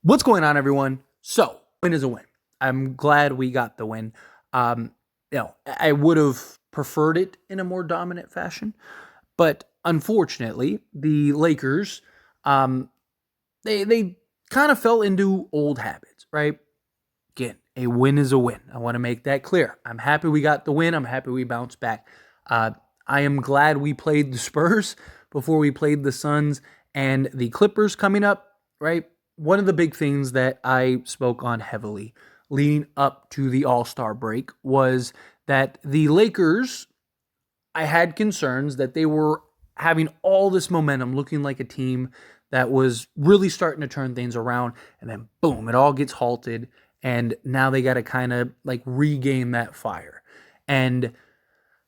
What's going on, everyone? So, win is a win. I'm glad we got the win. I would have preferred it in a more dominant fashion, but unfortunately, the Lakers, um, they kind of fell into old habits, right? Again, a win is a win. I want to make that clear. I'm happy we got the win. I'm happy we bounced back. Uh, I am glad we played the Spurs before we played the Suns and the Clippers coming up, right? One of the big things that I spoke on heavily leading up to the All-Star break was that the Lakers, I had concerns that they were having all this momentum, looking like a team that was really starting to turn things around, and then boom, it all gets halted, and now they got to kind of like regain that fire. And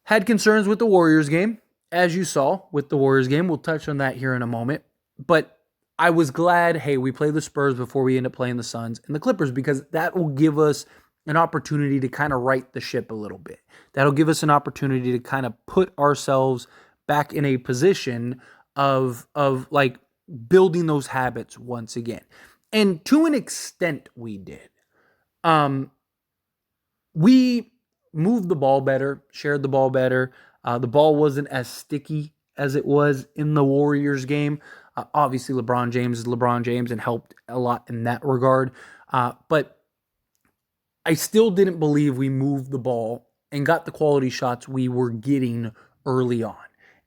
had concerns with the Warriors game, as you saw with the Warriors game. We'll touch on that here in a moment. But I was glad, hey, we play the Spurs before we end up playing the Suns and the Clippers, because that will give us an opportunity to kind of right the ship a little bit. That'll give us an opportunity to kind of put ourselves back in a position of like building those habits once again. And to an extent we did. We moved the ball better, shared the ball better. The ball wasn't as sticky as it was in the Warriors game. Obviously, LeBron James is LeBron James and helped a lot in that regard. But I still didn't believe we moved the ball and got the quality shots we were getting early on.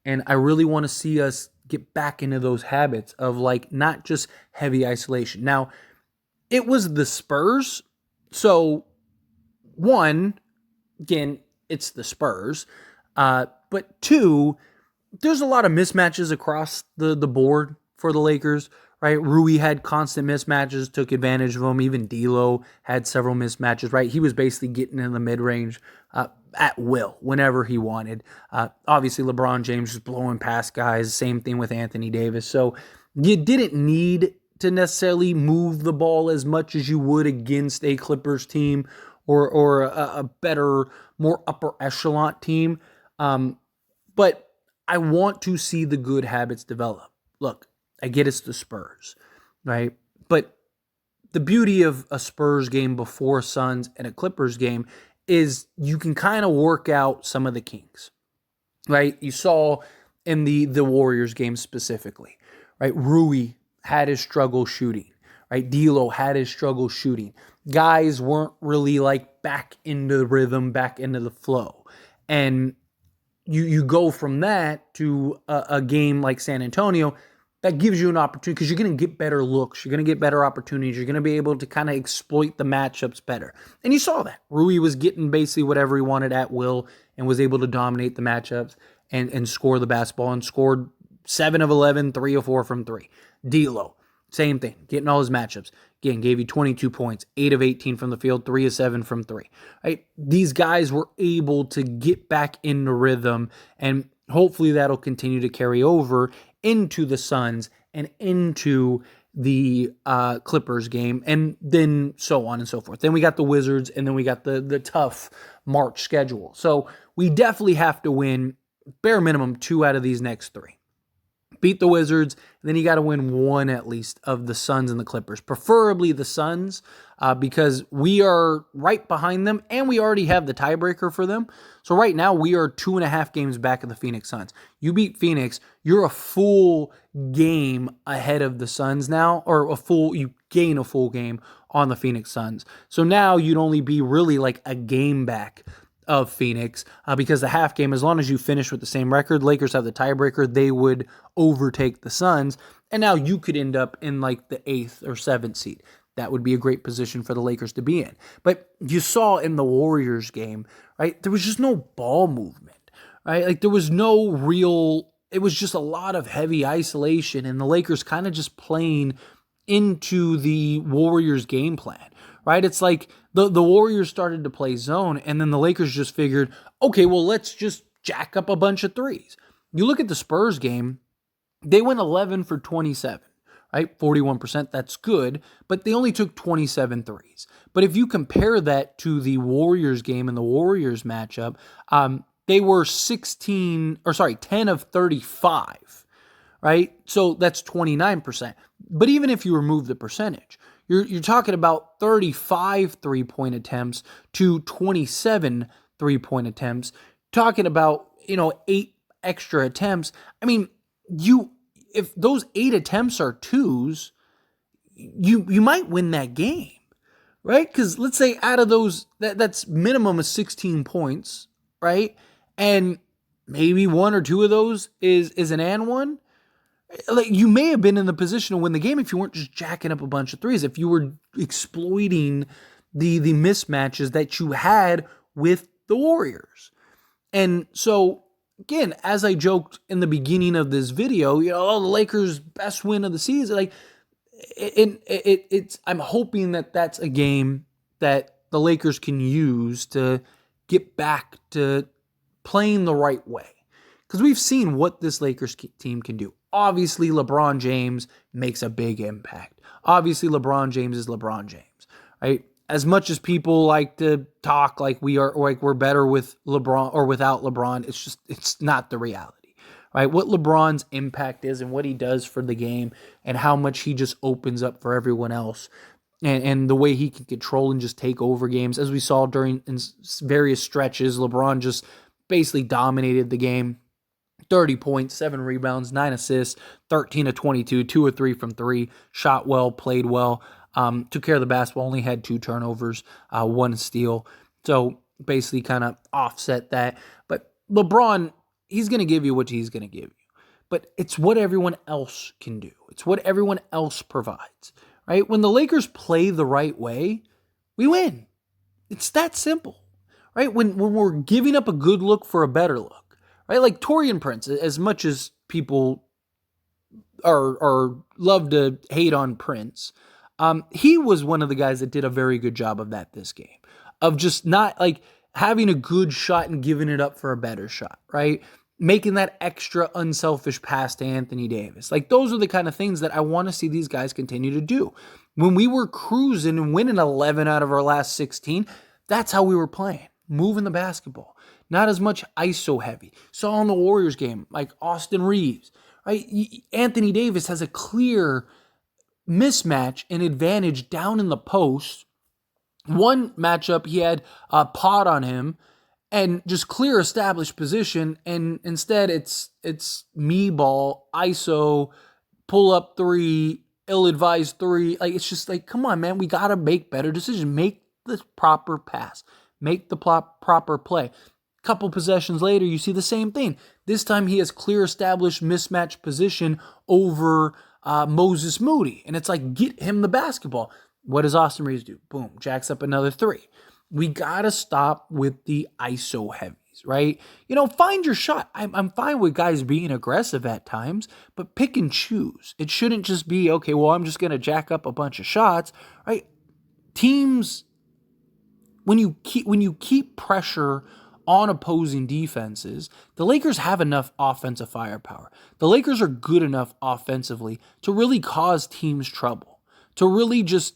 And I really want to see us get back into those habits of like not just heavy isolation. Now, it was the Spurs. So, one, again, it's the Spurs. But two, there's a lot of mismatches across the board for the Lakers, right? Rui had constant mismatches, took advantage of them. Even D'Lo had several mismatches, right? He was basically getting in the mid-range at will, whenever he wanted. Obviously, LeBron James was blowing past guys. Same thing with Anthony Davis. So you didn't need to necessarily move the ball as much as you would against a Clippers team or a better, more upper echelon team. But I want to see the good habits develop. Look, I get it's the Spurs, right? But the beauty of a Spurs game before Suns and a Clippers game is you can kind of work out some of the kinks, right? You saw in the Warriors game specifically, right? Rui had his struggle shooting, right? D'Lo had his struggle shooting. Guys weren't really like back into the rhythm, back into the flow. And you go from that to a game like San Antonio that gives you an opportunity, because you're going to get better looks. You're going to get better opportunities. You're going to be able to kind of exploit the matchups better. And you saw that. Rui was getting basically whatever he wanted at will and was able to dominate the matchups and score the basketball, and scored 7 of 11, 3 of 4 from 3. D'Lo, same thing, getting all his matchups. Again, gave you 22 points, 8 of 18 from the field, 3 of 7 from 3. Right? These guys were able to get back into rhythm, and hopefully that'll continue to carry over into the Suns and into the Clippers game, and then so on and so forth. Then we got the Wizards, and then we got the tough March schedule. So we definitely have to win, bare minimum, 2 out of these next 3. Beat the Wizards, and then you got to win 1 at least of the Suns and the Clippers, preferably the Suns, because we are right behind them, and we already have the tiebreaker for them. So right now, we are 2.5 games back of the Phoenix Suns. You beat Phoenix, you're a full game ahead of the Suns now, or you gain a full game on the Phoenix Suns. So now you'd only be really like a game back of Phoenix, because the half game, as long as you finish with the same record, Lakers have the tiebreaker, they would overtake the Suns, and now you could end up in like the 8th or 7th seed. That would be a great position for the Lakers to be in. But you saw in the Warriors game, right, there was just no ball movement, right? Like there was no real, it was just a lot of heavy isolation, and the Lakers kind of just playing into the Warriors game plan, right? It's like the Warriors started to play zone, and then the Lakers just figured, okay, well, let's just jack up a bunch of threes. You look at the Spurs game, they went 11 for 27, right? 41%, that's good, but they only took 27 threes. But if you compare that to the Warriors game and the Warriors matchup, they were 10 of 35, right? So that's 29%. But even if you remove the percentage, you're talking about 35 3-point attempts to 27 3-point attempts, talking about, 8 extra attempts. I mean, if those 8 attempts are twos, you might win that game, right? Because let's say out of those, that's minimum of 16 points, right? And maybe one or two of those is an and one. Like, you may have been in the position to win the game if you weren't just jacking up a bunch of threes, if you were exploiting the mismatches that you had with the Warriors. And so, again, as I joked in the beginning of this video, the Lakers' best win of the season, like, I'm hoping that that's a game that the Lakers can use to get back to playing the right way. Because we've seen what this Lakers team can do. Obviously, LeBron James makes a big impact. Obviously, LeBron James is LeBron James, right? As much as people like to talk like we're better with LeBron or without LeBron, it's not the reality, right? What LeBron's impact is and what he does for the game and how much he just opens up for everyone else, and the way he can control and just take over games, as we saw during in various stretches. LeBron just basically dominated the game. 30 points, 7 rebounds, 9 assists, 13 of 22, 2 of 3 from 3, shot well, played well, took care of the basketball, only had 2 turnovers, 1 steal. So basically kind of offset that. But LeBron, he's going to give you what he's going to give you. But it's what everyone else can do. It's what everyone else provides, right? When the Lakers play the right way, we win. It's that simple, right? When we're giving up a good look for a better look. Right, like Taurean Prince, as much as people are love to hate on Prince, he was one of the guys that did a very good job of that this game, of just not like having a good shot and giving it up for a better shot, right? Making that extra unselfish pass to Anthony Davis. Like, those are the kind of things that I want to see these guys continue to do. When we were cruising and winning 11 out of our last 16, that's how we were playing, moving the basketball. Not as much ISO heavy. Saw in the Warriors game, like Austin Reeves, right? Anthony Davis has a clear mismatch and advantage down in the post. One matchup, he had a pot on him and just clear established position, and instead it's me ball, ISO, pull up 3, ill-advised 3. Like, it's just like, come on, man, we got to make better decisions. Make the proper pass. Make the proper play. Couple possessions later, you see the same thing. This time he has clear established mismatch position over Moses Moody. And it's like, get him the basketball. What does Austin Reeves do? Boom, jacks up another 3. We got to stop with the ISO heavies, right? Find your shot. I'm fine with guys being aggressive at times, but pick and choose. It shouldn't just be, okay, well, I'm just going to jack up a bunch of shots, right? Teams, when you keep pressure on opposing defenses, the Lakers have enough offensive firepower. The Lakers are good enough offensively to really cause teams trouble, to really just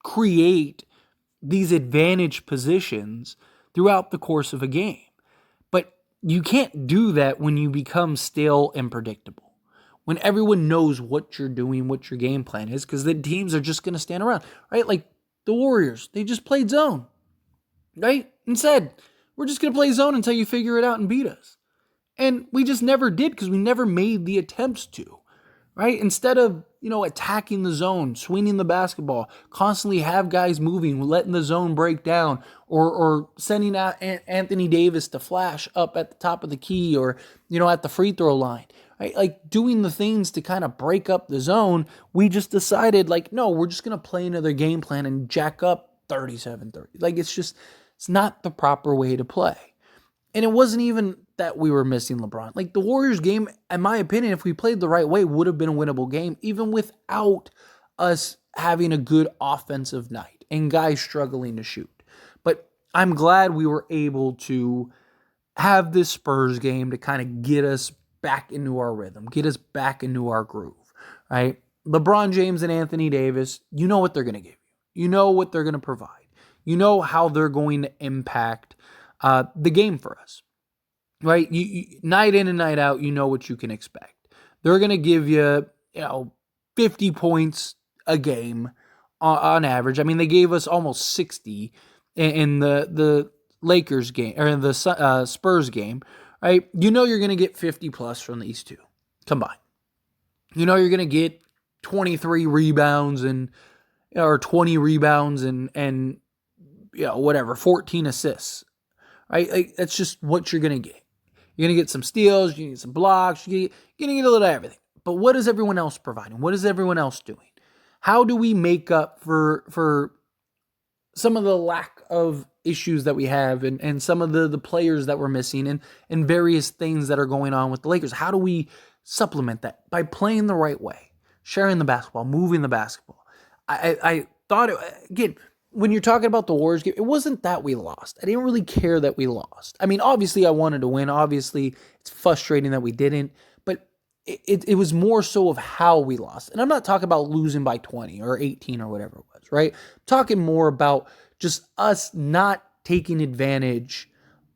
create these advantage positions throughout the course of a game. But you can't do that when you become stale and predictable, when everyone knows what you're doing, what your game plan is, because the teams are just going to stand around, right? Like the Warriors, they just played zone, right? And said, we're just going to play zone until you figure it out and beat us. And we just never did, because we never made the attempts to, right? Instead of, attacking the zone, swinging the basketball, constantly have guys moving, letting the zone break down, or sending out Anthony Davis to flash up at the top of the key, or, at the free throw line, right? Like, doing the things to kind of break up the zone, we just decided, like, no, we're just going to play another game plan and jack up 37-30. Like, it's not the proper way to play. And it wasn't even that we were missing LeBron. Like, the Warriors game, in my opinion, if we played the right way, would have been a winnable game, even without us having a good offensive night and guys struggling to shoot. But I'm glad we were able to have this Spurs game to kind of get us back into our rhythm, get us back into our groove, right? LeBron James and Anthony Davis, you know what they're going to give you. You know what they're going to provide. You know how they're going to impact the game for us, right? You, night in and night out, you know what you can expect. they're going to give you, 50 points a game on average. I mean, they gave us almost 60 in the Lakers game, or in the Spurs game, right? You know you're going to get 50 plus from these two combined. You know you're going to get 23 rebounds or 20 rebounds and 14 assists, right? Like, that's just what you're going to get. You're going to get some steals, you're going to get some blocks, you're going to get a little of everything. But what is everyone else providing? What is everyone else doing? How do we make up for some of the lack of issues that we have and some of the players that we're missing and various things that are going on with the Lakers? How do we supplement that? By playing the right way, sharing the basketball, moving the basketball. I thought, again, when you're talking about the Warriors game, it wasn't that we lost. I didn't really care that we lost. I mean, obviously I wanted to win. Obviously it's frustrating that we didn't, but it was more so of how we lost. And I'm not talking about losing by 20 or 18 or whatever it was, right? I'm talking more about just us not taking advantage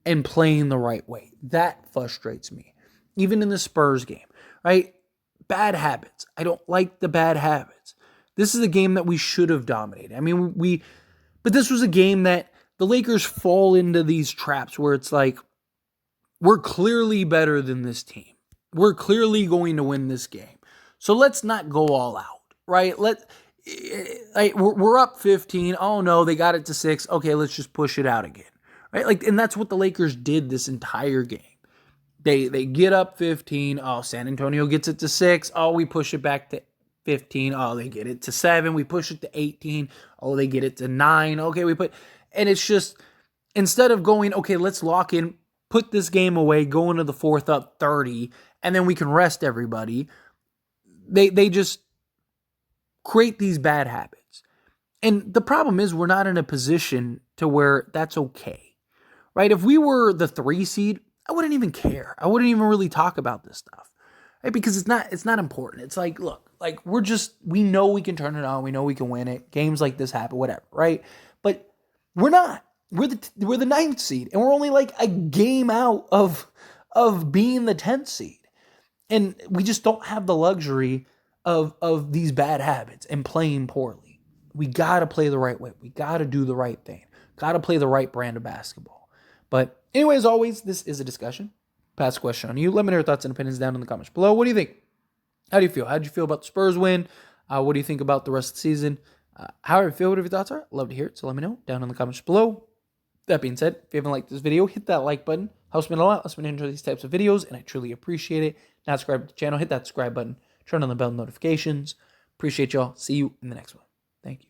and playing the right way. That frustrates me. Even in the Spurs game, right? Bad habits. I don't like the bad habits. This is a game that we should have dominated. I mean, but this was a game that the Lakers fall into these traps where it's like, we're clearly better than this team. We're clearly going to win this game. So let's not go all out, right? We're up 15. Oh no, they got it to 6. Okay, let's just push it out again, right? And that's what the Lakers did this entire game. They get up 15. Oh, San Antonio gets it to 6. Oh, we push it back to 15. Oh, they get it to 7. We push it to 18. Oh, they get it to 9. Okay, and it's just, instead of going, okay, let's lock in, put this game away, go into the fourth up 30, and then we can rest everybody. They just create these bad habits. And the problem is we're not in a position to where that's okay, right? If we were the 3 seed, I wouldn't even care. I wouldn't even really talk about this stuff, right? Because it's not important. It's like, look, like we know we can turn it on. We know we can win it. Games like this happen, whatever, right? But we're not. We're the 9th seed, and we're only like a game out of being the 10th seed. And we just don't have the luxury of these bad habits and playing poorly. We got to play the right way. We got to do the right thing. Got to play the right brand of basketball. But anyway, as always, this is a discussion. Pass a question on you. Let me know your thoughts and opinions down in the comments below. What do you think? How do you feel? How did you feel about the Spurs win? What do you think about the rest of the season? How do you feel? Whatever your thoughts are, love to hear it. So let me know down in the comments below. That being said, if you haven't liked this video, hit that like button. Helps me a lot. Helps me to enjoy these types of videos, and I truly appreciate it. Not subscribe to the channel, hit that subscribe button. Turn on the bell notifications. Appreciate y'all. See you in the next one. Thank you.